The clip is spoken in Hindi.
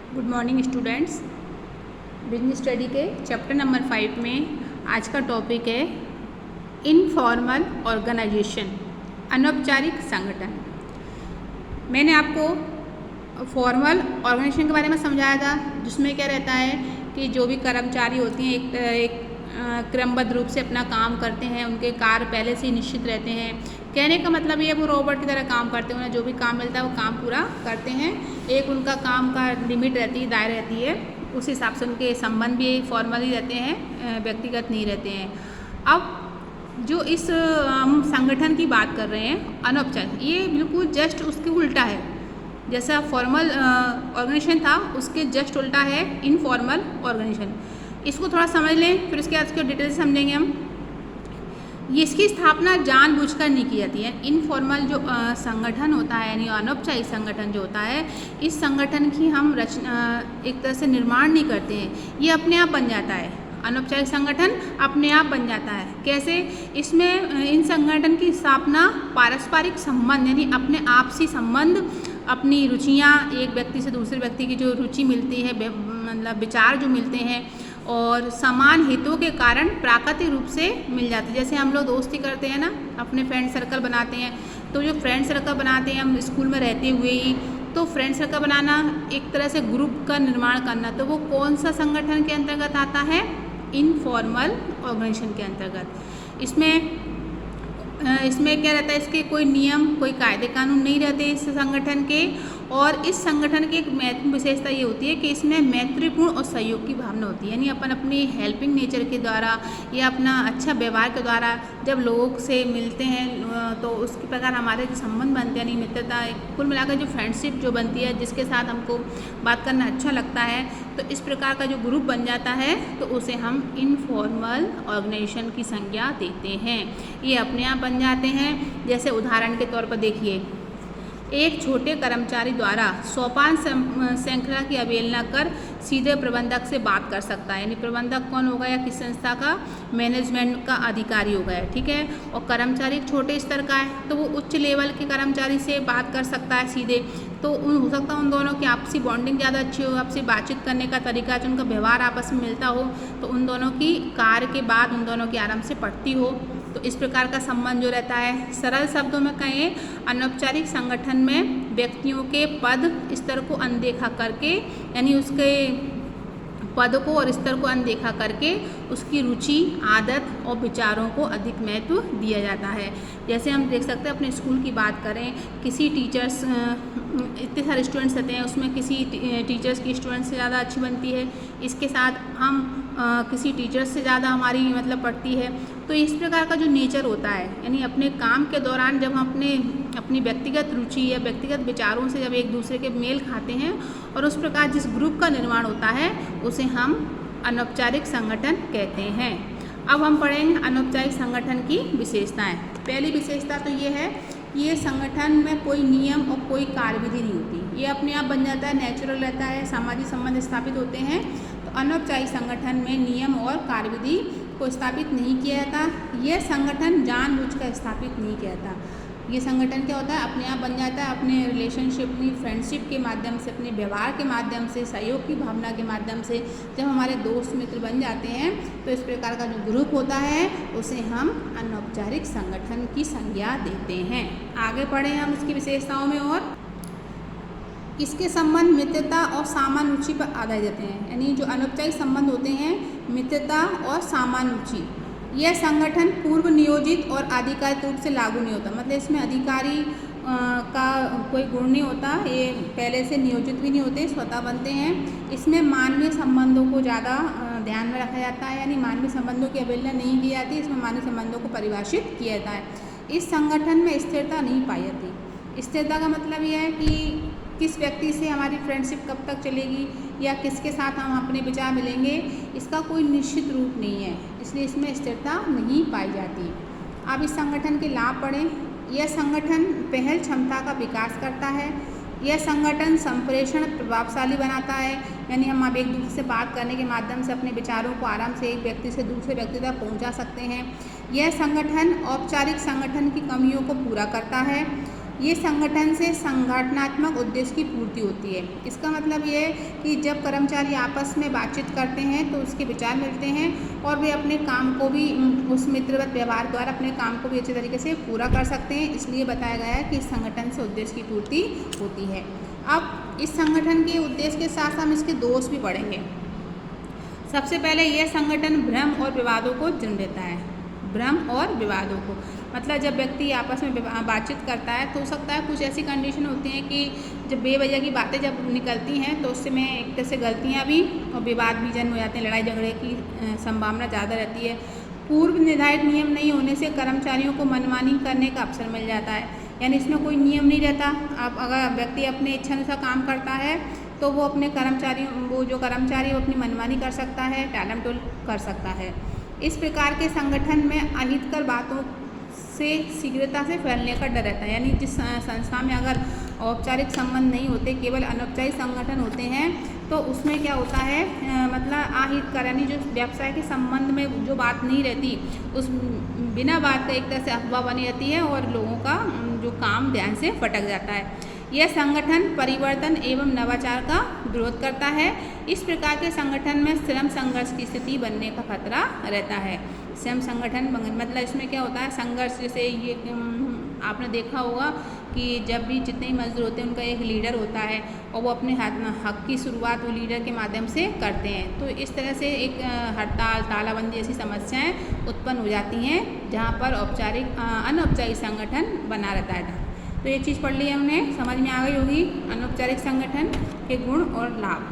Good morning students. Business study के चैप्टर नंबर 5 में आज का टॉपिक है इनफॉर्मल ऑर्गेनाइजेशन, अनौपचारिक संगठन। मैंने आपको फॉर्मल ऑर्गेनाइजेशन के बारे में समझाया था, जिसमें क्या रहता है कि जो भी कर्मचारी होते हैं एक क्रमबद्ध रूप से अपना काम करते हैं, उनके कार्य पहले से ही निश्चित रहते हैं। कहने का मतलब ये वो रोबोट की तरह काम करते हैं, उन्हें जो भी काम मिलता है वो काम पूरा करते हैं। एक उनका काम का लिमिट रहती है, दायरा रहती है, उस हिसाब से उनके संबंध भी फॉर्मल ही रहते हैं, व्यक्तिगत नहीं रहते हैं। अब जो इस हम संगठन की बात कर रहे हैं अनौपचारिक, ये बिल्कुल जस्ट उसके उल्टा है। जैसा फॉर्मल ऑर्गेनाइजेशन था उसके जस्ट उल्टा है इनफॉर्मल ऑर्गेनाइजेशन। इसको थोड़ा समझ लें, फिर उसके बाद इसको डिटेल से समझेंगे हम। ये इसकी स्थापना जानबूझकर नहीं की जाती है। इनफॉर्मल जो संगठन होता है यानी अनौपचारिक संगठन जो होता है, इस संगठन की हम रचना एक तरह से निर्माण नहीं करते हैं, ये अपने आप बन जाता है। अनौपचारिक संगठन अपने आप बन जाता है। कैसे? इसमें इन संगठन की स्थापना पारस्परिक संबंध यानी अपने आपसी संबंध, अपनी रुचियाँ, एक व्यक्ति से दूसरे व्यक्ति की जो रुचि मिलती है, मतलब विचार जो मिलते हैं और समान हितों के कारण प्राकृतिक रूप से मिल जाते हैं। जैसे हम लोग दोस्ती करते हैं ना, अपने फ्रेंड सर्कल बनाते हैं, तो जो फ्रेंड सर्कल बनाते हैं हम स्कूल में रहते हुए ही, तो फ्रेंड सर्कल बनाना एक तरह से ग्रुप का निर्माण करना, तो वो कौन सा संगठन के अंतर्गत आता है? इनफॉर्मल ऑर्गेनाइजेशन के अंतर्गत। इसमें क्या रहता है, इसके कोई नियम, कोई कायदे कानून नहीं रहते इस संगठन के। और इस संगठन की एक महत्वपूर्ण विशेषता ये होती है कि इसमें मैत्रीपूर्ण और सहयोग की भावना होती है। यानी अपन अपनी हेल्पिंग नेचर के द्वारा या अपना अच्छा व्यवहार के द्वारा जब लोग से मिलते हैं तो उसके प्रकार हमारे जो संबंध बनते हैं, यानी मित्रता, कुल मिलाकर जो फ्रेंडशिप जो बनती है, जिसके साथ हमको बात करना अच्छा लगता है, तो इस प्रकार का जो ग्रुप बन जाता है तो उसे हम इनफॉर्मल ऑर्गेनाइजेशन की संज्ञा देते हैं। ये अपने आप बन जाते हैं। जैसे उदाहरण के तौर पर देखिए, एक छोटे कर्मचारी द्वारा सोपान श्रृंखला की अवहेलना कर सीधे प्रबंधक से बात कर सकता है। यानी प्रबंधक कौन होगा या किस संस्था का? मैनेजमेंट का अधिकारी हो गया, ठीक है। और कर्मचारी छोटे स्तर का है तो वो उच्च लेवल के कर्मचारी से बात कर सकता है सीधे। तो हो सकता है उन दोनों की आपसी बॉन्डिंग ज़्यादा अच्छी हो, आपसी बातचीत करने का तरीका, जो उनका व्यवहार आपस में मिलता हो, तो उन दोनों की कार्य के बाद उन दोनों की आराम से पड़ती हो। तो इस प्रकार का संबंध जो रहता है, सरल शब्दों में कहें, अनौपचारिक संगठन में व्यक्तियों के पद स्तर को अनदेखा करके, यानी उसके पद को और स्तर को अनदेखा करके उसकी रुचि, आदत और विचारों को अधिक महत्व दिया जाता है। जैसे हम देख सकते हैं, अपने स्कूल की बात करें, किसी टीचर्स, इतने सारे स्टूडेंट्स रहते हैं, उसमें किसी टीचर्स की स्टूडेंट्स से ज़्यादा अच्छी बनती है, इसके साथ हम किसी टीचर्स से ज़्यादा हमारी मतलब पड़ती है। तो इस प्रकार का जो नेचर होता है, यानी अपने काम के दौरान जब हम अपनी व्यक्तिगत रुचि या व्यक्तिगत विचारों से जब एक दूसरे के मेल खाते हैं और उस प्रकार जिस ग्रुप का निर्माण होता है उसे हम अनौपचारिक संगठन कहते हैं। अब हम पढ़ेंगे अनौपचारिक संगठन की विशेषताएं। पहली विशेषता तो ये है कि ये संगठन में कोई नियम और कोई कार्यविधि नहीं होती, ये अपने आप बन जाता है, नेचुरल रहता है, सामाजिक संबंध स्थापित होते हैं। तो अनौपचारिक संगठन में नियम और कार्यविधि को स्थापित नहीं किया जाता। यह संगठन जानबूझकर स्थापित नहीं किया जाता। ये संगठन क्या होता है, अपने आप बन जाता है, अपने रिलेशनशिप, अपनी फ्रेंडशिप के माध्यम से, अपने व्यवहार के माध्यम से, सहयोग की भावना के माध्यम से जब हमारे दोस्त मित्र बन जाते हैं तो इस प्रकार का जो ग्रुप होता है उसे हम अनौपचारिक संगठन की संज्ञा देते हैं। आगे पढ़ें हम इसकी विशेषताओं में। और इसके संबंध मित्रता और सामान्य रुचि पर आधारित रहते हैं। यानी जो अनौपचारिक संबंध होते हैं, मित्रता और सामान्य रुचि, यह संगठन पूर्व नियोजित और आधिकारिक रूप से लागू नहीं होता। मतलब इसमें अधिकारी का कोई गुण नहीं होता, ये पहले से नियोजित भी नहीं होते, स्वतः बनते हैं। इसमें मानवीय संबंधों को ज़्यादा ध्यान में रखा जाता है, यानी मानवीय संबंधों की अवहेलना नहीं की जाती, इसमें मानवीय संबंधों को परिभाषित किया जाता है। इस संगठन में स्थिरता नहीं पाई जाती। स्थिरता का मतलब यह है कि किस व्यक्ति से हमारी फ्रेंडशिप कब तक चलेगी या किसके साथ हम अपने विचार मिलेंगे, इसका कोई निश्चित रूप नहीं है, इसलिए इसमें स्थिरता नहीं पाई जाती। अब इस संगठन के लाभ पढ़ें। यह संगठन पहल क्षमता का विकास करता है। यह संगठन संप्रेषण प्रभावशाली बनाता है, यानी हम अब एक दूसरे से बात करने के माध्यम से अपने विचारों को आराम से एक व्यक्ति से दूसरे व्यक्ति तक पहुंचा सकते हैं। यह संगठन औपचारिक संगठन की कमियों को पूरा करता है। ये संगठन से संगठनात्मक उद्देश्य की पूर्ति होती है। इसका मतलब ये है कि जब कर्मचारी आपस में बातचीत करते हैं तो उसके विचार मिलते हैं और वे अपने काम को भी उस मित्रवत व्यवहार द्वारा अपने काम को भी अच्छे तरीके से पूरा कर सकते हैं। इसलिए बताया गया है कि इस संगठन से उद्देश्य की पूर्ति होती है। अब इस संगठन के उद्देश्य के साथ हम इसके दोष भी पढ़ेंगे। सबसे पहले यह संगठन भ्रम और विवादों को जन्म देता है। भ्रम और विवादों को मतलब जब व्यक्ति आपस में बातचीत करता है तो हो सकता है कुछ ऐसी कंडीशन होती हैं कि जब बेवजह की बातें जब निकलती हैं तो उससे में एक तरह से गलतियाँ भी और विवाद भी जन्म हो जाते हैं, लड़ाई झगड़े की संभावना ज़्यादा रहती है। पूर्व निर्धारित नियम नहीं होने से कर्मचारियों को मनमानी करने का अवसर मिल जाता है, यानी इसमें कोई नियम नहीं रहता। अब अगर व्यक्ति अपने इच्छानुसार काम करता है तो वो अपने जो कर्मचारी वो अपनी मनमानी कर सकता है, टालम टोल कर सकता है। इस प्रकार के संगठन में अहितकर बातों से शीघ्रता से फैलने का डर रहता है, यानी जिस संस्था में अगर औपचारिक संबंध नहीं होते, केवल अनौपचारिक संगठन होते हैं तो उसमें क्या होता है मतलब अहितकर यानी जो व्यवसाय के संबंध में जो बात नहीं रहती उस बिना बात का एक तरह से अफवाह बनी रहती है और लोगों का जो काम ध्यान से भटक जाता है। यह संगठन परिवर्तन एवं नवाचार का विरोध करता है। इस प्रकार के संगठन में श्रम संघर्ष की स्थिति बनने का खतरा रहता है। श्रम संगठन मतलब इसमें क्या होता है संघर्ष, जैसे ये आपने देखा होगा कि जब भी जितने ही मजदूर होते हैं उनका एक लीडर होता है और वो अपने हक की शुरुआत वो लीडर के माध्यम से करते हैं। तो इस तरह से एक हड़ताल तालाबंदी जैसी समस्याएं उत्पन्न हो जाती हैं जहाँ पर अनौपचारिक संगठन बना रहता है। तो ये चीज़ पढ़ ली हमने, समझ में आ गई होगी अनौपचारिक संगठन के गुण और लाभ।